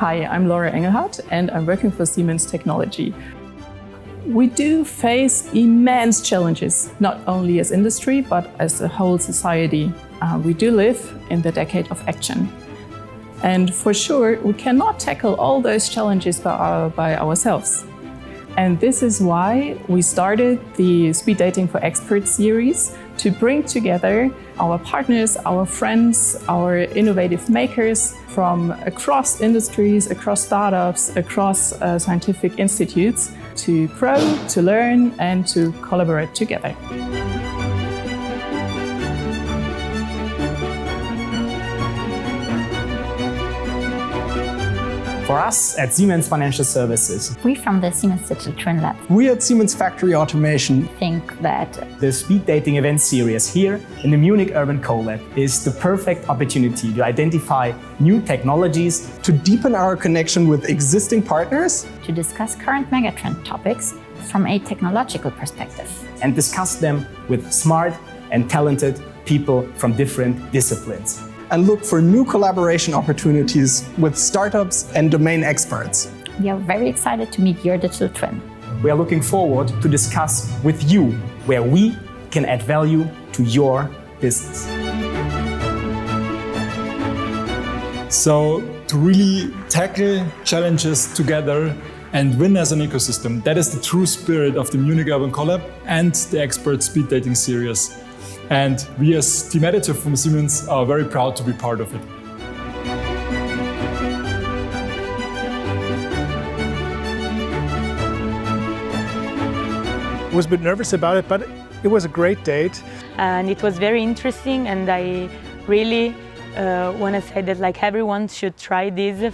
Hi, I'm Laura Engelhardt and I'm working for Siemens Technology. We do face immense challenges, not only as industry, but as a whole society. We do live in the decade of action. And for sure, we cannot tackle all those challenges by ourselves. And this is why we started the Speed Dating for Experts series to bring together our partners, our friends, our innovative makers from across industries, across startups, across scientific institutes to grow, to learn, and to collaborate together. For us at Siemens Financial Services, we from the Siemens Digital Twin Lab, we at Siemens Factory Automation think that the Speed Dating event series here in the Munich Urban Colab is the perfect opportunity to identify new technologies, to deepen our connection with existing partners, to discuss current megatrend topics from a technological perspective, and discuss them with smart and talented people from different disciplines. And look for new collaboration opportunities with startups and domain experts. We are very excited to meet your digital twin. We are looking forward to discuss with you where we can add value to your business. So to really tackle challenges together and win as an ecosystem, that is the true spirit of the Munich Urban Colab and the Expert Speed Dating series. And we as team editor from Siemens are very proud to be part of it. I was a bit nervous about it, but it was a great date. And it was very interesting, and I really want to say that everyone should try this.